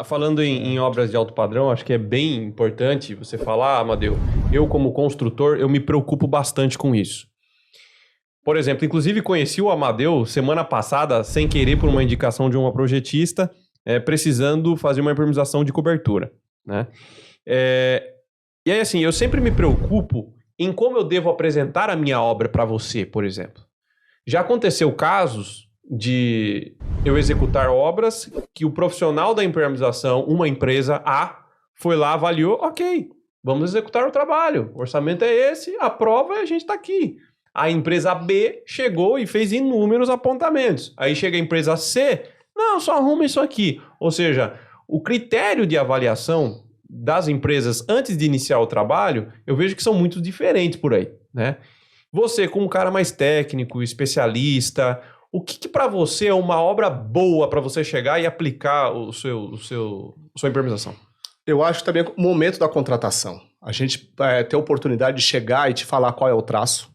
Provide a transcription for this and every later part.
Falando em obras de alto padrão, acho que é bem importante você falar, Amadeu, eu como construtor, eu me preocupo bastante com isso. Por exemplo, inclusive conheci o Amadeu semana passada, sem querer, por uma indicação de uma projetista, precisando fazer uma impermeabilização de cobertura, né? E aí, assim, eu sempre me preocupo em como eu devo apresentar a minha obra para você, por exemplo. Já aconteceu casos de eu executar obras que o profissional da impermeabilização, uma empresa A, foi lá, avaliou, ok, vamos executar o trabalho, o orçamento é esse, a prova e a gente está aqui. A empresa B chegou e fez inúmeros apontamentos. Aí chega a empresa C, não, só arruma isso aqui. Ou seja, o critério de avaliação das empresas antes de iniciar o trabalho, eu vejo que são muito diferentes por aí, né? Você, como um cara mais técnico, especialista, o que para você é uma obra boa para você chegar e aplicar sua impermeabilização? Eu acho também o momento da contratação. A gente ter a oportunidade de chegar e te falar qual é o traço,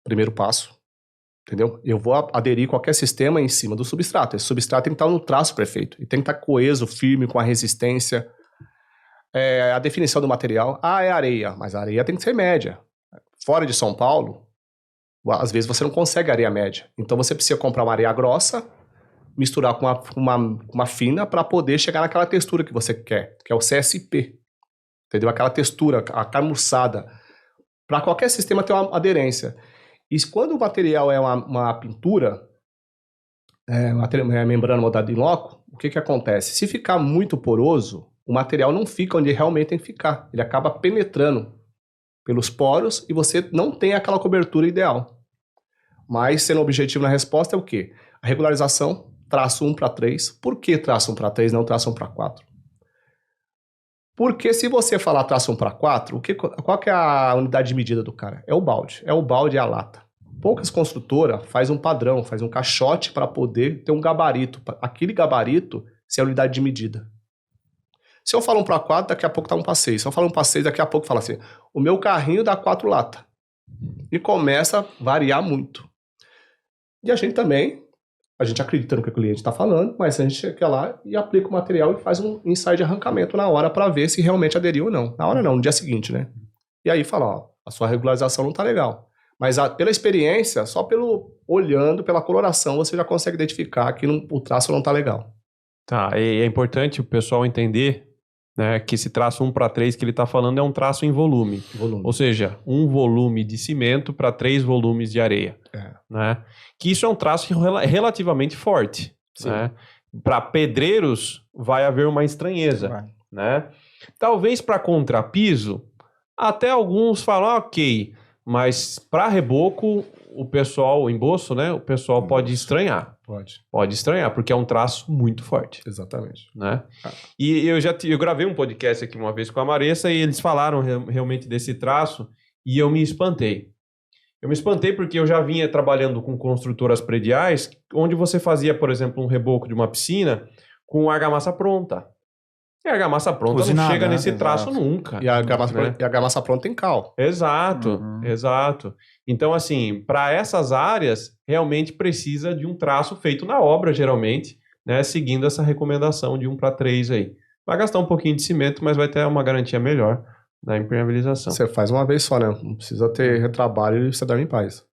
primeiro passo, entendeu? Eu vou aderir qualquer sistema em cima do substrato. Esse substrato tem que estar no traço perfeito. E tem que estar coeso, firme, com a resistência. A definição do material. É areia, mas a areia tem que ser média. Fora de São Paulo, às vezes você não consegue areia média. Então você precisa comprar uma areia grossa, misturar com uma fina para poder chegar naquela textura que você quer, que é o CSP. Entendeu? Aquela textura, a carmuçada. Para qualquer sistema ter uma aderência. E quando o material é uma pintura, membrana moldada em loco, o que acontece? Se ficar muito poroso, o material não fica onde realmente tem que ficar. Ele acaba penetrando pelos poros e você não tem aquela cobertura ideal. Mas, sendo objetivo na resposta, é o quê? A regularização, traço 1 para 3. Por que traço 1 para 3, não traço 1 para 4? Porque se você falar traço 1 para 4, qual que é a unidade de medida do cara? É o balde. É o balde e a lata. Poucas construtoras faz um padrão, faz um caixote para poder ter um gabarito. Aquele gabarito ser a unidade de medida. Se eu falo 1 para 4, daqui a pouco tá 1 para 6. Se eu falo 1 para 6, daqui a pouco fala assim, o meu carrinho dá 4 latas. E começa a variar muito. E a gente acredita no que o cliente está falando, mas a gente chega lá e aplica o material e faz um ensaio de arrancamento na hora para ver se realmente aderiu ou não. Na hora não, no dia seguinte, né? E aí fala, ó, a sua regularização não tá legal. Mas pela experiência, só olhando, pela coloração, você já consegue identificar que o traço não tá legal. Tá, e é importante o pessoal entender, né, que esse traço 1 para 3 que ele está falando é um traço em volume. Ou seja, um volume de cimento para 3 volumes de areia. Né? Que isso é um traço relativamente forte. Né? Para pedreiros vai haver uma estranheza. Né? Talvez para contrapiso, até alguns falam, ok, mas para reboco, o pessoal, o emboço, né? O pessoal pode estranhar. Pode estranhar, porque é um traço muito forte. Exatamente. Né? E eu gravei um podcast aqui uma vez com a Maressa e eles falaram realmente desse traço e eu me espantei. Eu me espantei porque eu já vinha trabalhando com construtoras prediais, onde você fazia, por exemplo, um reboco de uma piscina com argamassa pronta. E a argamassa pronta cozinada, não chega nesse traço nunca. E a argamassa pronta tem cal. Exato, exato. Então, assim, para essas áreas, realmente precisa de um traço feito na obra, geralmente, né, seguindo essa recomendação de 1 para 3 aí. Vai gastar um pouquinho de cimento, mas vai ter uma garantia melhor na impermeabilização. Você faz uma vez só, né? Não precisa ter retrabalho e você dorme em paz.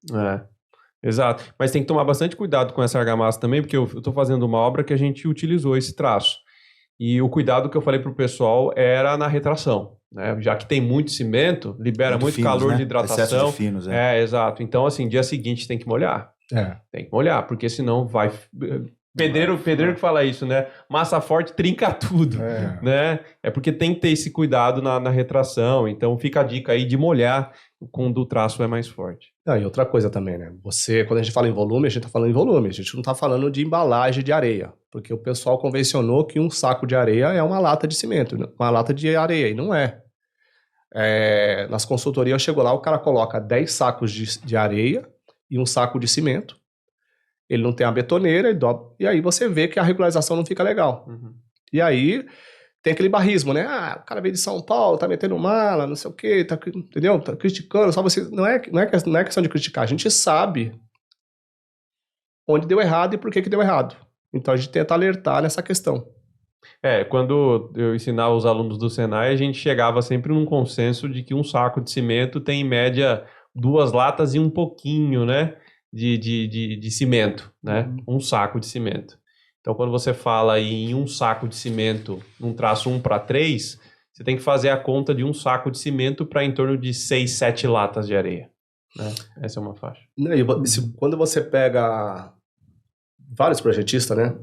Exato. Mas tem que tomar bastante cuidado com essa argamassa também, porque eu estou fazendo uma obra que a gente utilizou esse traço. E o cuidado que eu falei para o pessoal era na retração, né? Já que tem muito cimento, libera muito finos, calor, né? De hidratação. Excesso de finos, exato. Então, assim, dia seguinte tem que molhar. Tem que molhar, porque senão vai... Pedreiro que fala isso, né? Massa forte trinca tudo, né? É porque tem que ter esse cuidado na retração. Então, fica a dica aí de molhar quando o traço é mais forte. E outra coisa também, né? Quando a gente fala em volume, a gente tá falando em volume. A gente não tá falando de embalagem de areia. Porque o pessoal convencionou que um saco de areia é uma lata de cimento, uma lata de areia. E não é. Nas consultorias, chegou lá, o cara coloca 10 sacos de areia e um saco de cimento. Ele não tem a betoneira, e aí você vê que a regularização não fica legal. E aí tem aquele barrismo, né? O cara veio de São Paulo, tá metendo mala, não sei o quê, entendeu? Tá criticando, só você... Não é questão de criticar, a gente sabe onde deu errado e por que deu errado. Então a gente tenta alertar nessa questão. Quando eu ensinava os alunos do Senai, a gente chegava sempre num consenso de que um saco de cimento tem, em média, 2 latas e um pouquinho, né, de cimento, né? Um saco de cimento. Então, quando você fala em um saco de cimento, num traço 1:3, você tem que fazer a conta de um saco de cimento para em torno de 6, 7 latas de areia, né? Essa é uma faixa. Quando você pega vários projetistas, né,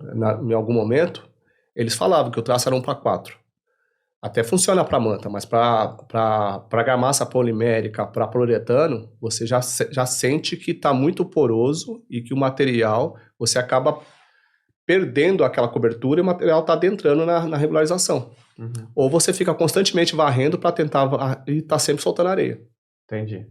em algum momento, eles falavam que o traço era 1:4. Até funciona para manta, mas para argamassa polimérica, para poliuretano, você já sente que está muito poroso e que o material, você acaba perdendo aquela cobertura e o material está adentrando na regularização. Ou você fica constantemente varrendo para tentar e está sempre soltando areia. Entendi.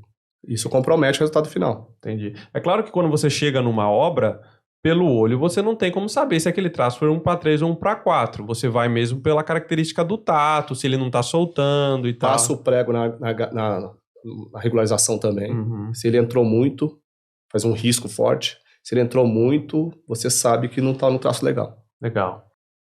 Isso compromete o resultado final. Entendi. É claro que quando você chega numa obra, pelo olho, você não tem como saber se aquele traço foi 1:3 ou 1:4. Você vai mesmo pela característica do tato, se ele não está soltando e tal. Passa o prego na regularização também. Se ele entrou muito, faz um risco forte. Se ele entrou muito, você sabe que não está no traço legal. Legal.